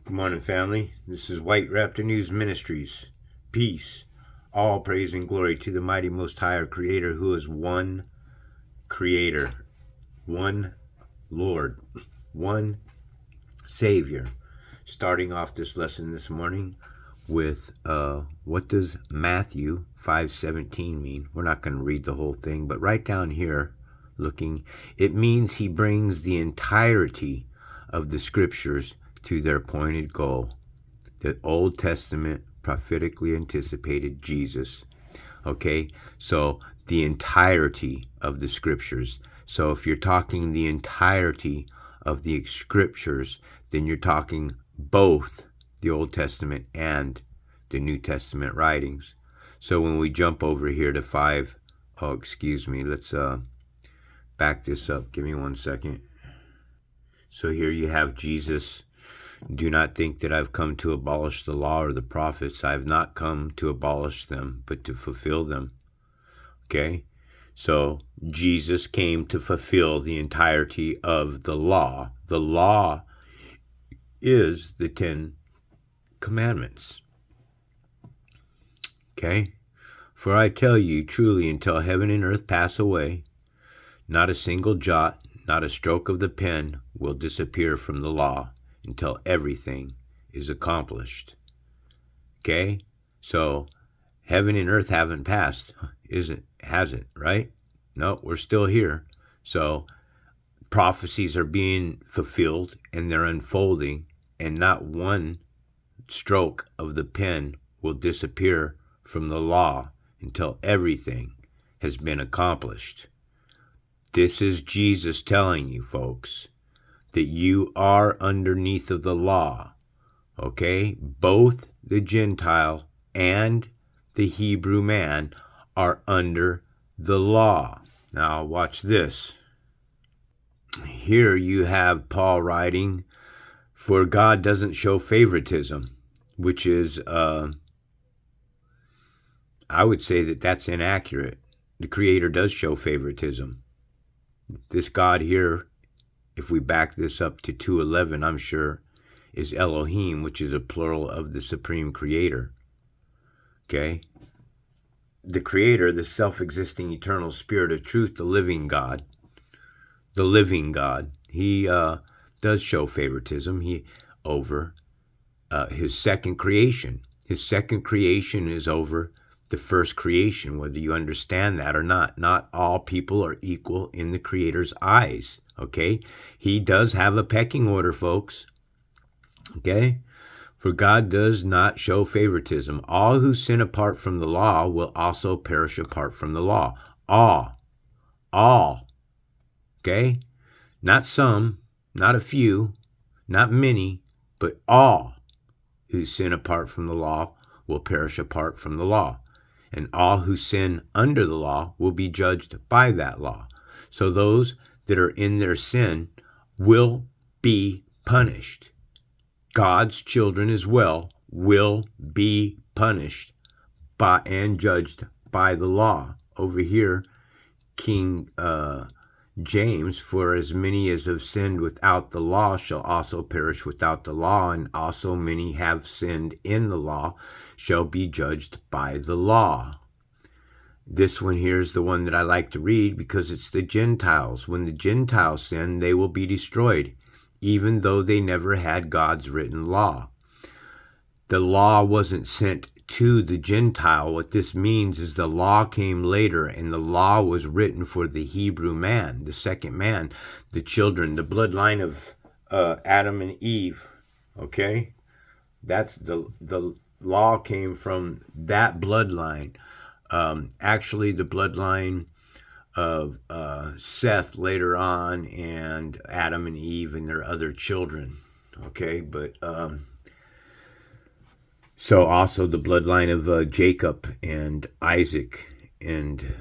Good morning, family. This is White Raptor News Ministries. Peace. All praise and glory to the mighty Most High, our Creator, who is one Creator, one Lord, one Savior. Starting off this lesson this morning with what does Matthew 5:17 mean? We're not going to read the whole thing, but right down here, looking, it means he brings the entirety of the scriptures to their appointed goal. The Old Testament prophetically anticipated Jesus. Okay, so the entirety of the scriptures. So if you're talking the entirety of the scriptures, then you're talking both the Old Testament and the New Testament writings. So when we jump over here to let's back this up. Give me 1 second. So here you have Jesus. Do not think that I've come to abolish the law or the prophets. I have not come to abolish them, but to fulfill them. Okay? So Jesus came to fulfill the entirety of the law. The law is the 10 commandments. Okay? For I tell you truly, until heaven and earth pass away, not a single jot, not a stroke of the pen will disappear from the law until everything is accomplished. Okay? So heaven and earth haven't passed, hasn't, right? No, we're still here. So prophecies are being fulfilled and they're unfolding, and not one stroke of the pen will disappear from the law until everything has been accomplished. This is Jesus telling you, folks, that you are underneath of the law. Okay? Both the Gentile and the Hebrew man are under the law. Now watch this. Here you have Paul writing, for God doesn't show favoritism, which is, I would say that that's inaccurate. The Creator does show favoritism. This God here, if we back this up to 2:11, I'm sure, is Elohim, which is a plural of the Supreme Creator. Okay? The Creator, the self-existing eternal Spirit of truth, the living God, he does show favoritism over his second creation. His second creation is over the first creation, whether you understand that or not. Not all people are equal in the Creator's eyes. Okay? He does have a pecking order, folks. Okay? For God does not show favoritism. All who sin apart from the law will also perish apart from the law. All. Okay? Not some, not a few, not many, but all who sin apart from the law will perish apart from the law. And all who sin under the law will be judged by that law. So those that are in their sin will be punished. God's children as well will be punished by and judged by the law. Over here, King James, for as many as have sinned without the law shall also perish without the law, and also many have sinned in the law shall be judged by the law. This one here is the one that I like to read because it's the Gentiles. When the Gentiles sin, they will be destroyed, even though they never had God's written law. The law wasn't sent to the Gentile. What this means is the law came later, and the law was written for the Hebrew man, the second man, the children, the bloodline of Adam and Eve. Okay? That's the law came from that bloodline. Actually, the bloodline of Seth later on, and Adam and Eve and their other children. Okay? But so also the bloodline of Jacob and Isaac and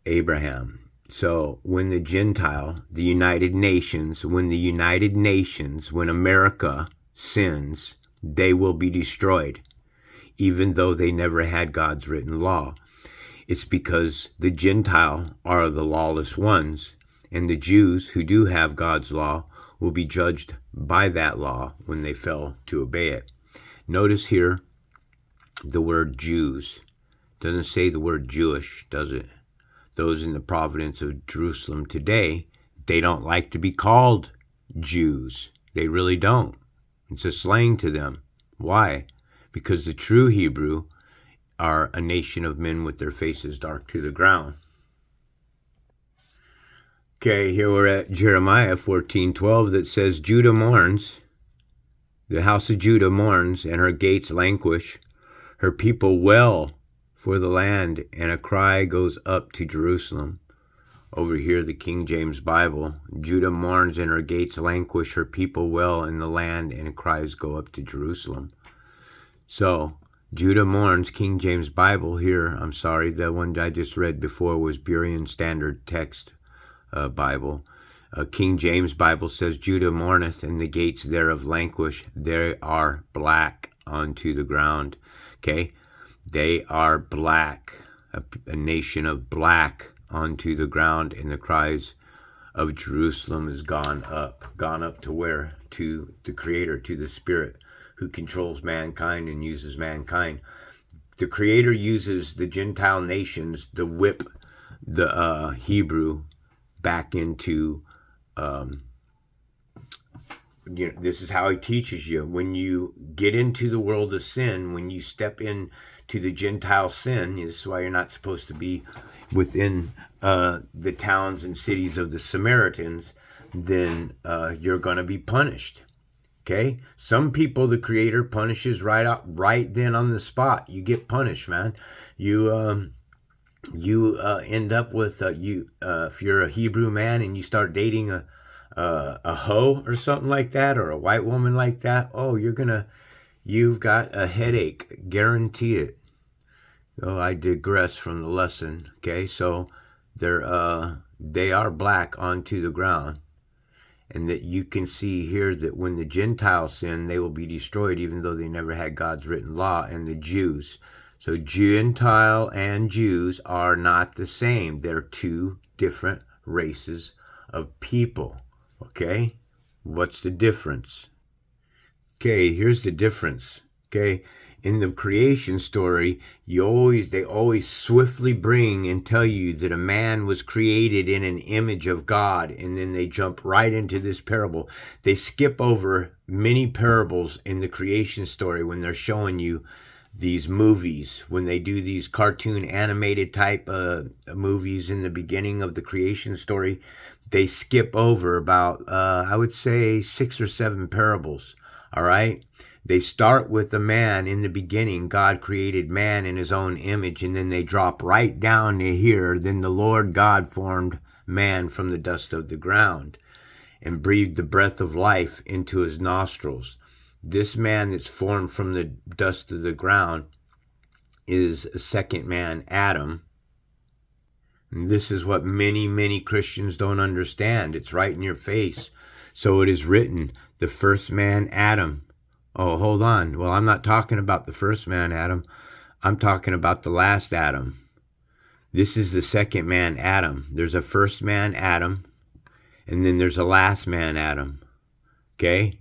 Abraham. So when the Gentile, the United Nations, when America sins, they will be destroyed, even though they never had God's written law. It's because the Gentile are the lawless ones, and the Jews who do have God's law will be judged by that law when they fail to obey it. Notice here the word Jews. Doesn't say the word Jewish, does it? Those in the province of Jerusalem today, they don't like to be called Jews. They really don't. It's a slang to them. Why? Because the true Hebrew are a nation of men with their faces dark to the ground. Okay, here we're at Jeremiah 14:12 that says, Judah mourns, the house of Judah mourns, and her gates languish. Her people wail for the land, and a cry goes up to Jerusalem. Over here, the King James Bible, Judah mourns and her gates languish, her people wail in the land, and cries go up to Jerusalem. So, Judah mourns, King James Bible here, I'm sorry, the one I just read before was Berean Standard Text Bible. King James Bible says, Judah mourneth, and the gates thereof languish, they are black unto the ground. Okay? They are black, a nation of black onto the ground, and the cries of Jerusalem is gone up to where? To the Creator, to the Spirit who controls mankind and uses mankind. The Creator uses the Gentile nations to whip the Hebrew back into, this is how he teaches you. When you get into the world of sin, when you step into the Gentile sin, this is why you're not supposed to be within the towns and cities of the Samaritans, then you're going to be punished. Okay? Some people the Creator punishes right then on the spot. You get punished, man. You end up with if you're a Hebrew man and you start dating a hoe or something like that, or a white woman like that, you've got a headache, guarantee it. Oh, I digress from the lesson. Okay, so they are black onto the ground, and that you can see here that when the Gentiles sin, they will be destroyed, even though they never had God's written law. And the Jews, so Gentile and Jews are not the same. They're two different races of people. Okay, what's the difference? Okay, here's the difference. Okay, in the creation story, they always swiftly bring and tell you that a man was created in an image of God, and then they jump right into this parable. They skip over many parables in the creation story when they're showing you these movies, when they do these cartoon animated type movies in the beginning of the creation story. They skip over about, I would say, 6 or 7 parables. All right? They start with a man in the beginning. God created man in his own image, and then they drop right down to here. Then the Lord God formed man from the dust of the ground and breathed the breath of life into his nostrils. This man that's formed from the dust of the ground is a second man, Adam. And this is what many, many Christians don't understand. It's right in your face. So it is written, the first man, Adam. Oh, hold on. Well, I'm not talking about the first man, Adam. I'm talking about the last Adam. This is the second man, Adam. There's a first man, Adam, and then there's a last man, Adam. Okay?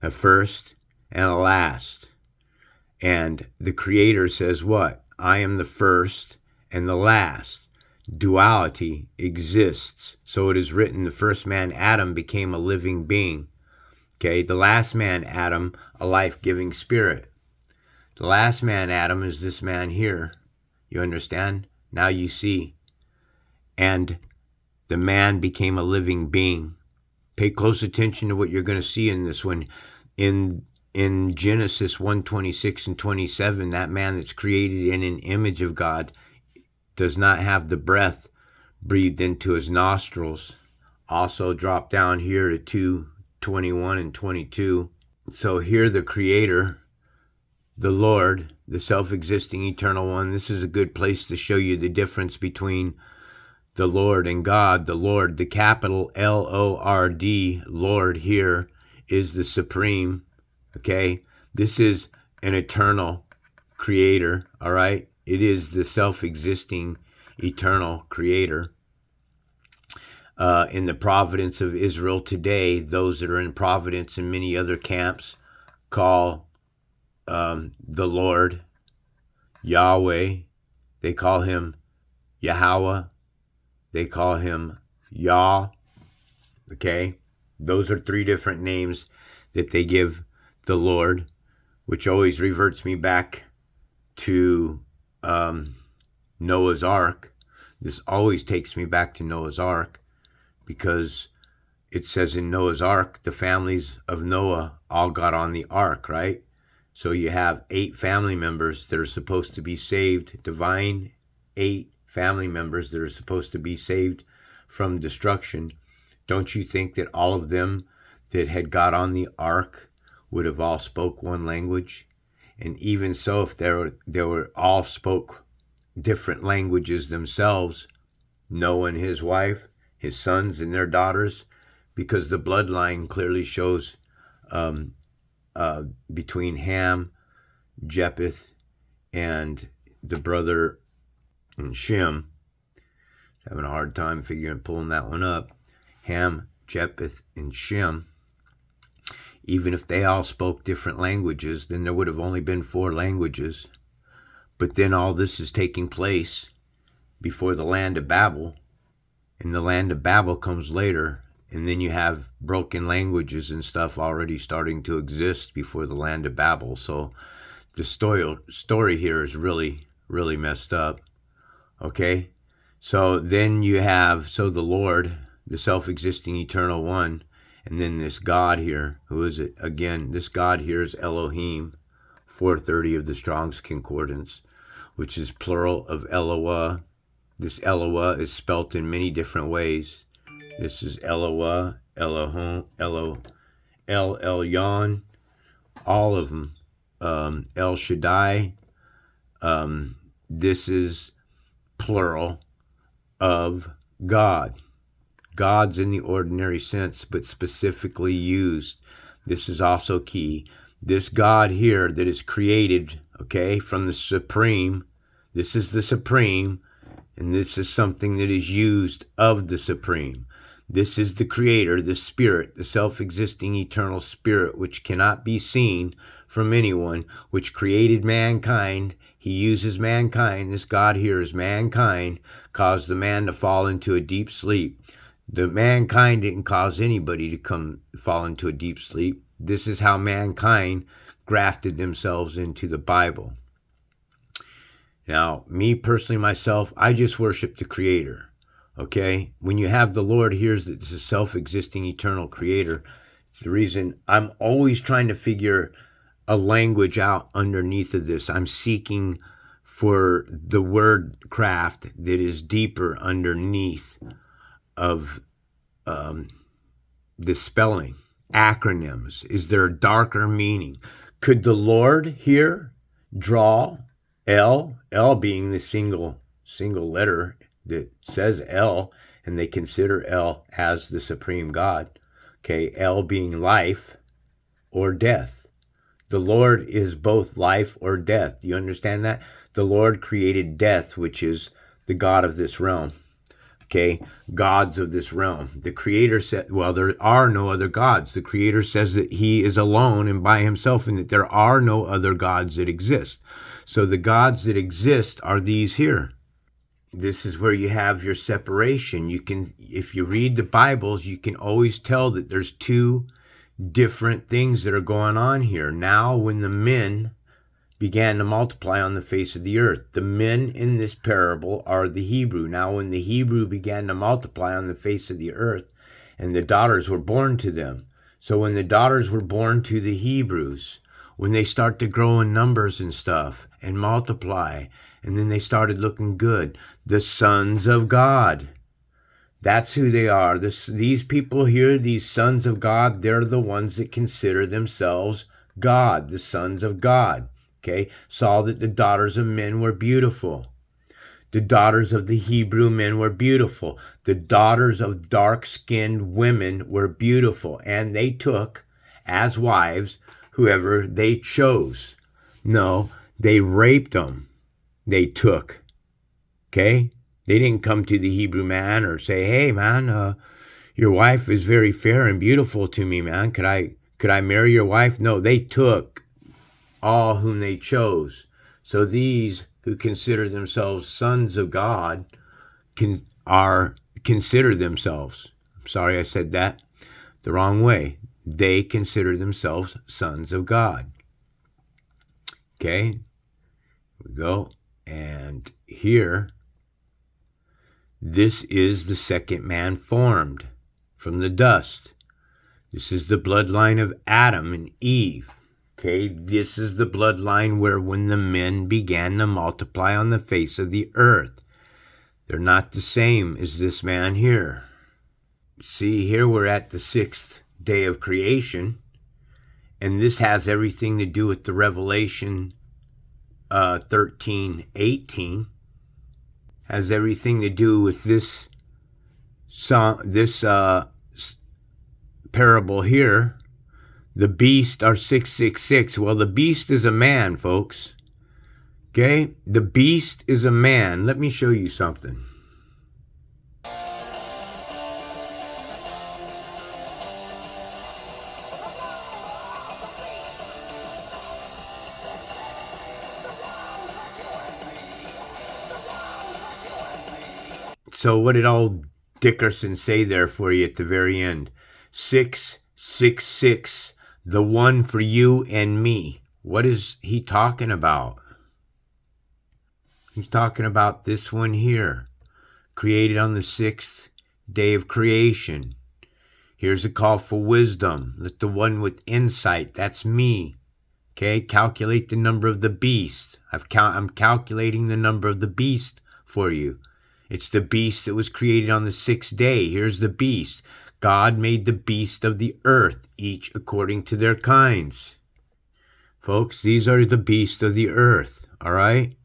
A first and a last. And the Creator says what? I am the first and the last. Duality exists. So it is written, the first man, Adam, became a living being. Okay, the last man, Adam, a life-giving spirit. The last man, Adam, is this man here. You understand? Now you see. And the man became a living being. Pay close attention to what you're going to see in this one. In Genesis 1:26 and 27, that man that's created in an image of God does not have the breath breathed into his nostrils. Also drop down here to 2:21 and 22. So here the Creator, the Lord, the self-existing eternal one. This is a good place to show you the difference between the Lord and God. The Lord, the capital Lord, Lord here is the supreme. Okay, this is an eternal Creator. All right, it is the self-existing eternal Creator. in the providence of Israel today, those that are in Providence and many other camps call the Lord Yahweh. They call him Yahweh. They call him Yah. Okay? Those are three different names that they give the Lord, which always reverts me back to Noah's Ark. This always takes me back to Noah's Ark, because it says in Noah's Ark, the families of Noah all got on the ark, right? So you have 8 family members that are supposed to be saved, divine 8 family members that are supposed to be saved from destruction. Don't you think that all of them that had got on the ark would have all spoke one language? And even so, if they were all spoke different languages themselves, Noah and his wife, his sons and their daughters, because the bloodline clearly shows between Ham, Japheth, and the brother and Shem. Having a hard time pulling that one up. Ham, Japheth, and Shem. Even if they all spoke different languages, then there would have only been 4 languages. But then all this is taking place before the land of Babel. And the land of Babel comes later. And then you have broken languages and stuff already starting to exist before the land of Babel. So the story here is really, really messed up. Okay? So then you have, the Lord, the self-existing eternal one, and then this God here. Who is it? Again, this God here is Elohim, 430 of the Strong's Concordance, which is plural of Eloah. This Eloah is spelt in many different ways. This is Eloah, Elohim, El Elyon, all of them. El Shaddai. This is plural of God. God's in the ordinary sense, but specifically used. This is also key. This God here that is created, okay, from the Supreme. This is the Supreme, and this is something that is used of the Supreme. This is the Creator, the Spirit, the self-existing eternal Spirit, which cannot be seen from anyone, which created mankind. He uses mankind. This God here is mankind, caused the man to fall into a deep sleep. The mankind didn't cause anybody to fall into a deep sleep. This is how mankind grafted themselves into the Bible. Now, me personally, myself, I just worship the Creator. Okay? When you have the Lord here, it's a self-existing eternal Creator. It's the reason I'm always trying to figure a language out underneath of this. I'm seeking for the word craft that is deeper underneath of the spelling, acronyms. Is there a darker meaning? Could the Lord here draw L being the single letter that says L, and they consider L as the supreme God. Okay, L being life or death. The Lord is both life or death. Do you understand that? The Lord created death, which is the God of this realm. Okay, gods of this realm. The Creator said, well, there are no other gods. The Creator says that He is alone and by Himself, and that there are no other gods that exist. So the gods that exist are these here. This is where you have your separation. You can, if you read the Bibles, you can always tell that there's 2 different things that are going on here. Now, when the men began to multiply on the face of the earth. The men in this parable are the Hebrew. Now, when the Hebrew began to multiply on the face of the earth, and the daughters were born to them. So when the daughters were born to the Hebrews, when they start to grow in numbers and stuff and multiply, and then they started looking good, the sons of God. That's who they are. These people here, these sons of God, they're the ones that consider themselves God, the sons of God. Okay, saw that the daughters of men were beautiful. The daughters of the Hebrew men were beautiful. The daughters of dark-skinned women were beautiful. And they took as wives whoever they chose. No, they raped them. They took. Okay? They didn't come to the Hebrew man or say, hey, man, your wife is very fair and beautiful to me, man. Could I marry your wife? No, they took all whom they chose. So these who consider themselves sons of God consider themselves. I'm sorry I said that the wrong way. They consider themselves sons of God. Okay, here we go. And here, this is the second man formed from the dust. This is the bloodline of Adam and Eve. Okay, this is the bloodline where when the men began to multiply on the face of the earth. They're not the same as this man here. See, here we're at the 6th day of creation, and this has everything to do with the Revelation 13:18. Has everything to do with this parable here. The beast are 666. Well, the beast is a man, folks. Okay? The beast is a man. Let me show you something. So what did old Dickerson say there for you at the very end? 666, the one for you and me. What is he talking about? He's talking about this one here, created on the 6th day of creation. Here's a call for wisdom. Let the one with insight, that's me. Okay, calculate the number of the beast. I'm calculating the number of the beast for you. It's the beast that was created on the 6th day. Here's the beast. God made the beast of the earth, each according to their kinds. Folks, these are the beasts of the earth, all right?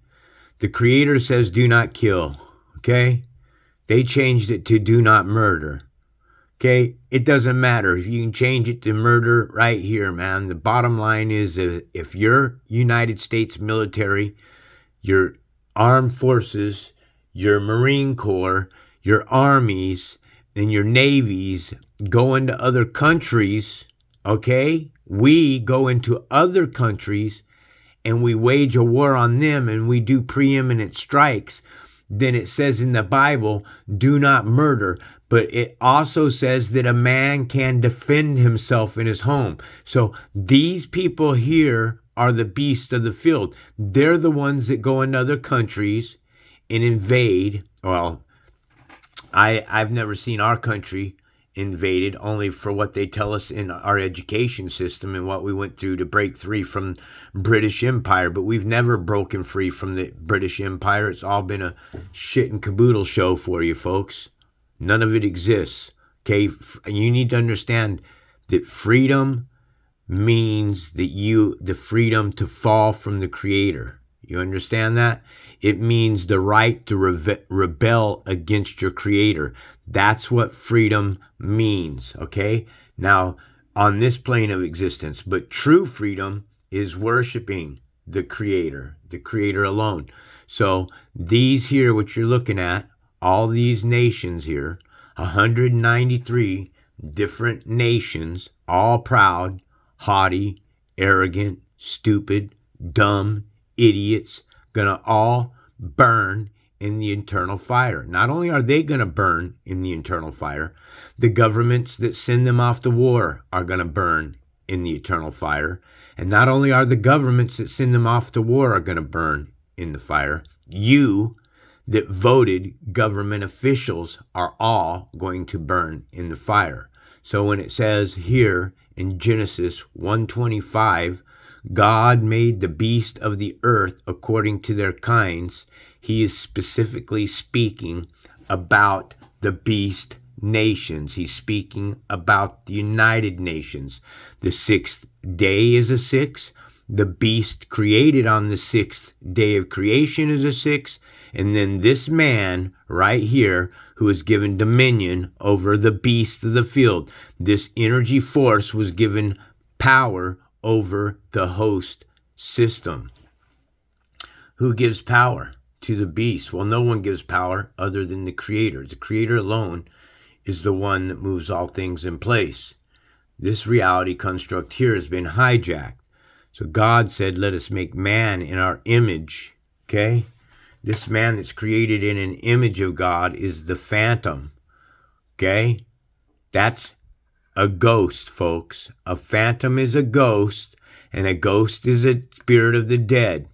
The Creator says do not kill, okay? They changed it to do not murder, okay? It doesn't matter if you can change it to murder right here, man. The bottom line is if your United States military, your armed forces, your Marine Corps, your armies, and your navies go into other countries, okay? We go into other countries and we wage a war on them and we do preeminent strikes. Then it says in the Bible, do not murder. But it also says that a man can defend himself in his home. So these people here are the beasts of the field. They're the ones that go into other countries and invade. Well, I've never seen our country invaded, only for what they tell us in our education system and what we went through to break free from British Empire. But we've never broken free from the British Empire. It's all been a shit and caboodle show for you folks. None of it exists. Okay, you need to understand that freedom means that the freedom to fall from the Creator. You understand that? It means the right to rebel against your Creator. That's what freedom means, okay? Now, on this plane of existence. But true freedom is worshiping the Creator alone. So these here, what you're looking at, all these nations here, 193 different nations, all proud, haughty, arrogant, stupid, dumb, idiots, gonna all burn in the eternal fire. Not only are they gonna burn in the eternal fire, the governments that send them off to war are gonna burn in the eternal fire. And not only are the governments that send them off to war are gonna burn in the fire, you that voted government officials are all going to burn in the fire. So when it says here in Genesis 1:25, God made the beast of the earth according to their kinds, he is specifically speaking about the beast nations. He's speaking about the United Nations. The 6th day is a 6. The beast created on the 6th day of creation is a 6. And then this man right here who is given dominion over the beast of the field. This energy force was given power over the host system. Who gives power to the beast. Well, no one gives power other than the Creator. The Creator alone is the one that moves all things in place. This reality construct here has been hijacked. So God said, let us make man in our image. Okay? This man that's created in an image of God is the phantom. Okay? That's a ghost, folks. A phantom is a ghost, and a ghost is a spirit of the dead.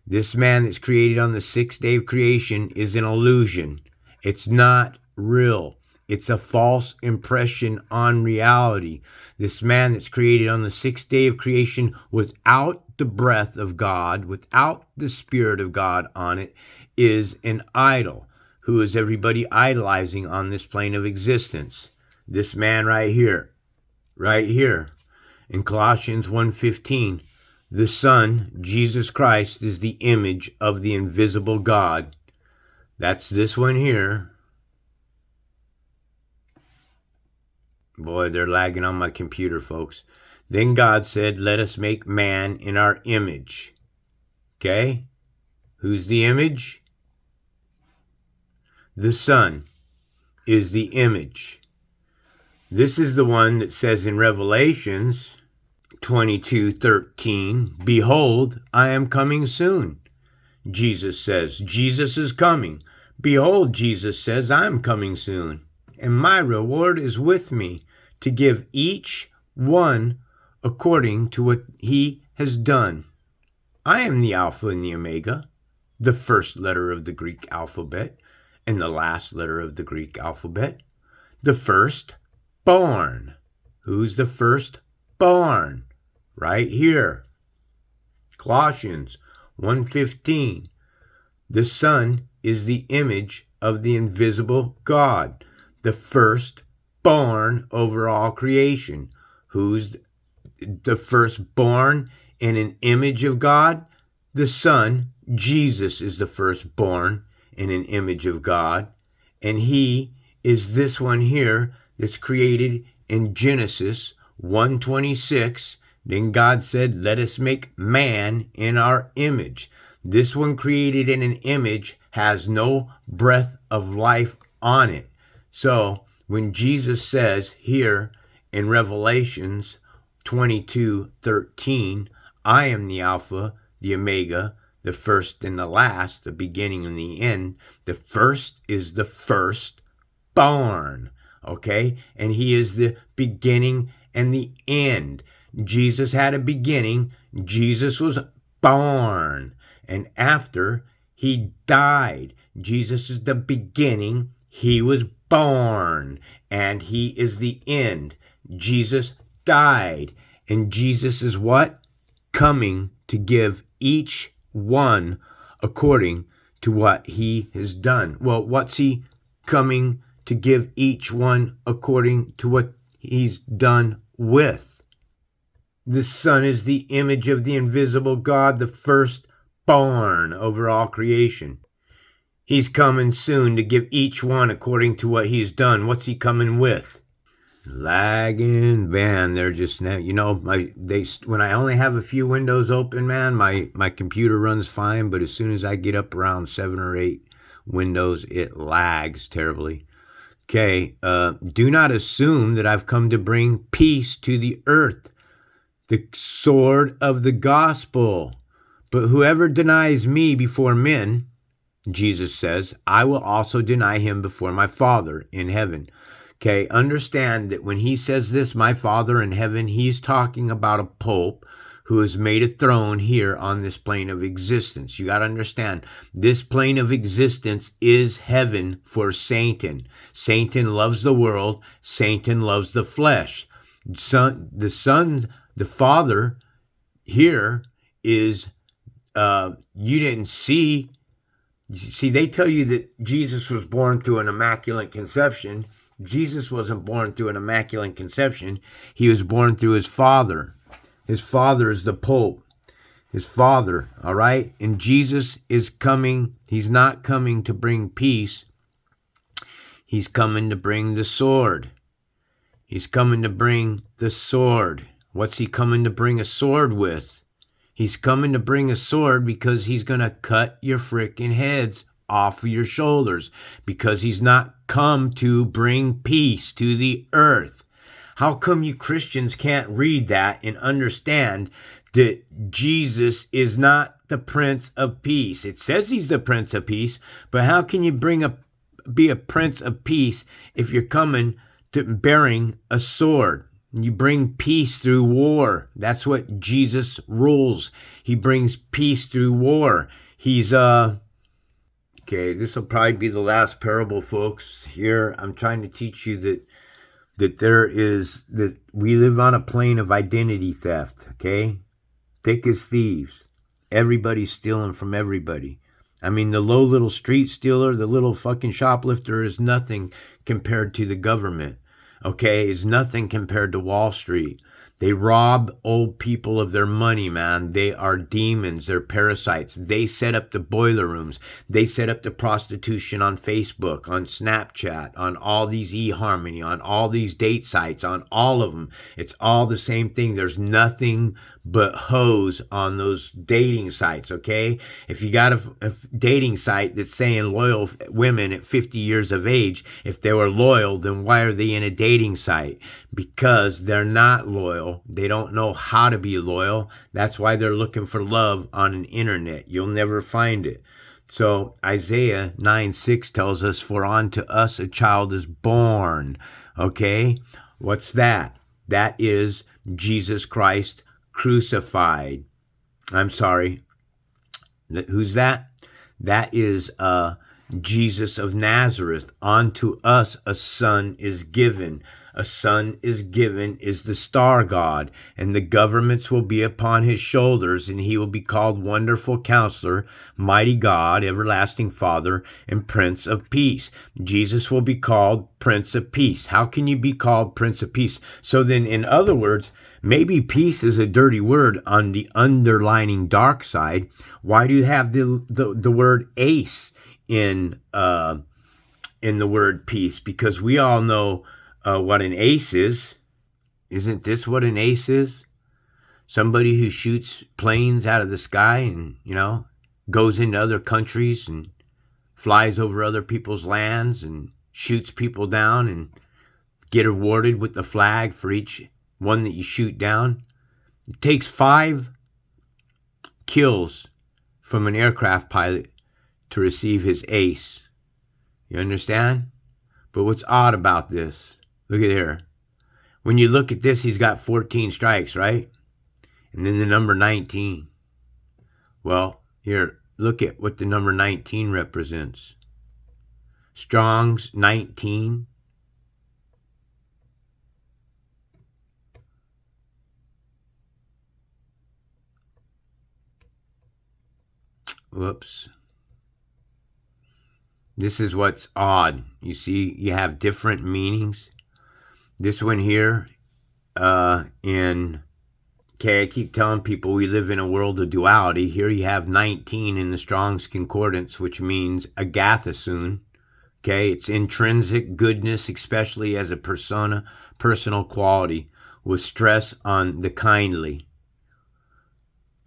This man that's created on the sixth day of creation is an illusion. It's not real. It's a false impression on reality. This man that's created on the sixth day of creation without the breath of God, without the Spirit of God on it, is an idol. Who is everybody idolizing on this plane of existence? This man right here. In Colossians 1:15, the Son, Jesus Christ, is the image of the invisible God. That's this one here. Boy, they're lagging on my computer, folks. Then God said, let us make man in our image. Okay? Who's the image? The Son is the image. This is the one that says in Revelations 22:13, behold, I am coming soon. Jesus says, Jesus is coming. Behold, Jesus says, I am coming soon. And my reward is with me to give each one according to what he has done. I am the Alpha and the Omega, the first letter of the Greek alphabet and the last letter of the Greek alphabet, the first born. Who's the first born? Right here. Colossians 1:15. The Son is the image of the invisible God, the firstborn over all creation. Who's the firstborn in an image of God? The Son, Jesus, is the firstborn in an image of God. And he is this one here that's created in Genesis 1:26. Then God said, let us make man in our image. This one created in an image has no breath of life on it. So when Jesus says here in Revelations 22:13, I am the Alpha, the Omega, the first and the last, the beginning and the end. The first is the firstborn, okay? And he is the beginning and the end. Jesus had a beginning. Jesus was born. And after he died, Jesus is the beginning. He was born. And he is the end. Jesus died. And Jesus is what? Coming to give each one according to what he has done. Well, what's he coming to give each one according to what he's done with? The Son is the image of the invisible God, the firstborn over all creation. He's coming soon to give each one according to what he's done. What's he coming with? Lagging, man. They're just now, when I only have a few windows open, man, my computer runs fine, but as soon as I get up around 7 or 8 windows, it lags terribly. Okay, do not assume that I've come to bring peace to the earth, the sword of the gospel. But whoever denies me before men, Jesus says, I will also deny him before my Father in heaven. Okay, understand that when he says this, my Father in heaven, he's talking about a pope who has made a throne here on this plane of existence. You got to understand, this plane of existence is heaven for Satan. Satan loves the world. Satan loves the flesh. The Father here is, you didn't see. See, they tell you that Jesus was born through an immaculate conception. Jesus wasn't born through an immaculate conception. He was born through his Father. His Father is the Pope. His Father, all right? And Jesus is coming. He's not coming to bring peace. He's coming to bring the sword. He's coming to bring the sword. What's he coming to bring a sword with? He's coming to bring a sword because he's going to cut your freaking heads off of your shoulders, because he's not come to bring peace to the earth. How come you Christians can't read that and understand that Jesus is not the Prince of Peace? It says he's the Prince of Peace, but how can you be a Prince of Peace if you're coming to bearing a sword? You bring peace through war. That's what Jesus rules. He brings peace through war. He's okay, this will probably be the last parable, folks. Here I'm trying to teach you that we live on a plane of identity theft, okay? Thick as thieves. Everybody's stealing from everybody. I mean, the low little street stealer, the little fucking shoplifter is nothing compared to the government, okay? Is nothing compared to Wall Street. They rob old people of their money, man. They are demons. They're parasites. They set up the boiler rooms. They set up the prostitution on Facebook, on Snapchat, on all these eHarmony, on all these date sites, on all of them. It's all the same thing. There's nothing but hoes on those dating sites, okay? If you got a dating site that's saying loyal women at 50 years of age, if they were loyal, then why are they in a dating site? Because they're not loyal. They don't know how to be loyal. That's why they're looking for love on an internet. You'll never find it. So Isaiah 9:6 tells us, for unto us a child is born. Okay? What's that? That is Jesus Christ crucified. I'm sorry. Who's that? That is Jesus of Nazareth. Unto us a son is given. A son is given is the star God, and the governments will be upon his shoulders, and he will be called Wonderful Counselor, Mighty God, Everlasting Father, and Prince of Peace. Jesus will be called Prince of Peace. How can you be called Prince of Peace? So then, in other words, maybe peace is a dirty word on the underlining dark side. Why do you have the word ace in the word peace? Because we all know what an ace is. Isn't this what an ace is? Somebody who shoots planes out of the sky and, goes into other countries and flies over other people's lands and shoots people down and get awarded with the flag for each one that you shoot down. It takes 5 kills from an aircraft pilot to receive his ace. You understand? But what's odd about this? Look at here. When you look at this, he's got 14 strikes, right? And then the number 19. Well, here, look at what the number 19 represents. Strong's 19. Whoops. This is what's odd. You see, you have different meanings. This one here, I keep telling people we live in a world of duality. Here you have 19 in the Strong's Concordance, which means agathosune. Okay, it's intrinsic goodness, especially as a personal quality, with stress on the kindly,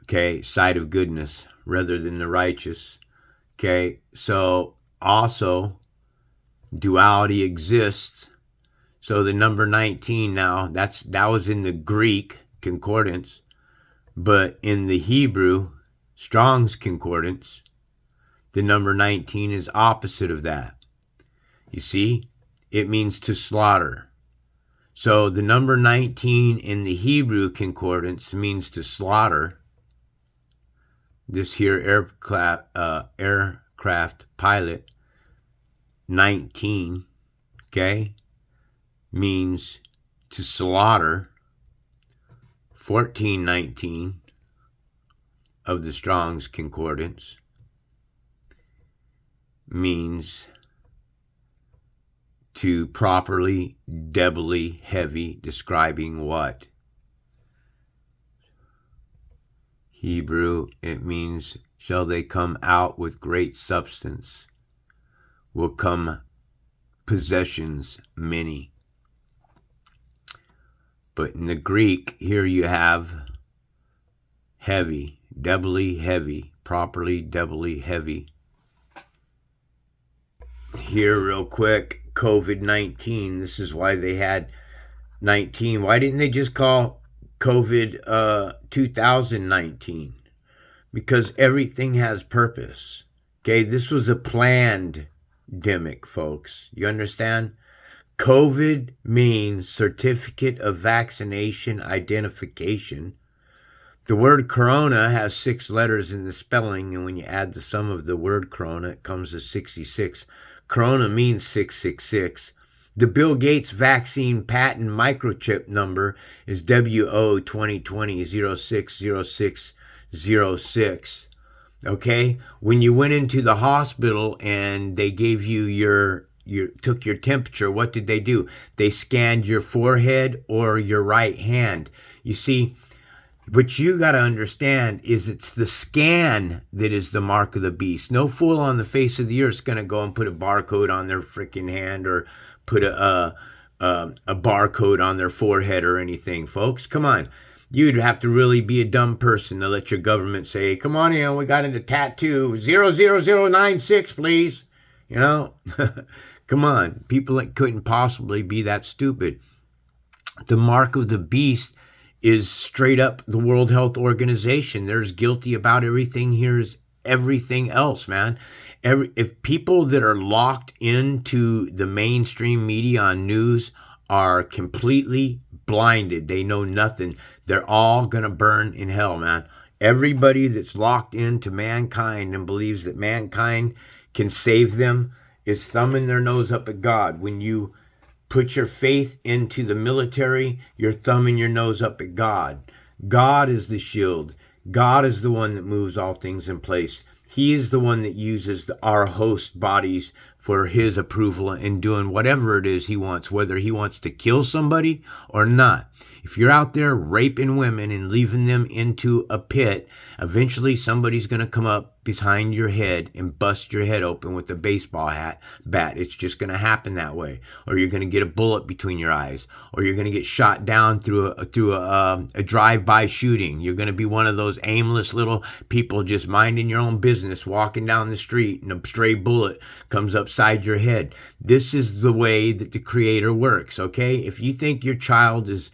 okay, side of goodness rather than the righteous. Okay, so also duality exists. So the number 19 now, that was in the Greek concordance, but in the Hebrew Strong's Concordance, the number 19 is opposite of that. You see, it means to slaughter. So the number 19 in the Hebrew concordance means to slaughter. This here aircraft pilot, 19, okay, means to slaughter. 1419 of the Strong's Concordance means to properly, doubly heavy, describing what? Hebrew, it means, shall they come out with great substance, will come possessions many. But in the Greek, here you have heavy, doubly heavy, properly doubly heavy. Here, real quick, COVID-19. This is why they had 19. Why didn't they just call COVID 2019? Because everything has purpose. Okay, this was a planned demic, folks. You understand? COVID means Certificate of Vaccination Identification. The word corona has 6 letters in the spelling, and when you add the sum of the word corona, it comes to 66. Corona means 666. The Bill Gates vaccine patent microchip number is WO 2020 060606. Okay? When you went into the hospital and they gave you took your temperature, what did they do? They scanned your forehead or your right hand. You see, what you got to understand is it's the scan that is the mark of the beast. No fool on the face of the earth is going to go and put a barcode on their freaking hand or put a barcode on their forehead or anything, folks. Come on. You'd have to really be a dumb person to let your government say, come on in, we got a tattoo, 00096, please. You know? Come on. People that couldn't possibly be that stupid. The mark of the beast is straight up the World Health Organization. There's guilty about everything. Here's everything else, man. If people that are locked into the mainstream media on news are completely blinded, they know nothing, they're all going to burn in hell, man. Everybody that's locked into mankind and believes that mankind can save them is thumbing their nose up at God. When you put your faith into the military, you're thumbing your nose up at God. God is the shield. God is the one that moves all things in place. He is the one that uses our host bodies for his approval and doing whatever it is he wants, whether he wants to kill somebody or not. If you're out there raping women and leaving them into a pit, eventually somebody's going to come up behind your head and bust your head open with a baseball bat. It's just going to happen that way. Or you're going to get a bullet between your eyes. Or you're going to get shot down through a drive-by shooting. You're going to be one of those aimless little people just minding your own business, walking down the street, and a stray bullet comes upside your head. This is the way that the Creator works, okay? If you think your child is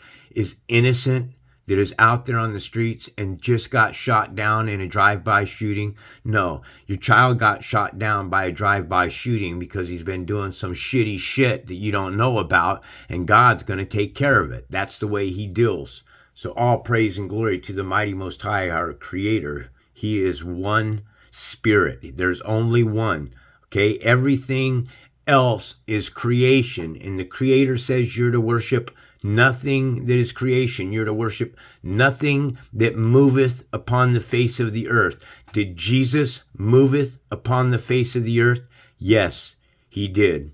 innocent, that is out there on the streets and just got shot down in a drive-by shooting, no, your child got shot down by a drive-by shooting because he's been doing some shitty shit that you don't know about, and God's going to take care of it. That's the way he deals. So all praise and glory to the mighty Most High, our Creator. He is one spirit. There's only one. Okay, everything else is creation, and the Creator says you're to worship nothing that is creation. You're to worship nothing that moveth upon the face of the earth. Did Jesus moveth upon the face of the earth? Yes, he did.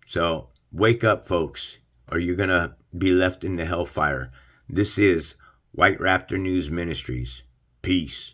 So wake up, folks, or you're going to be left in the hellfire. This is White Raptor News Ministries. Peace.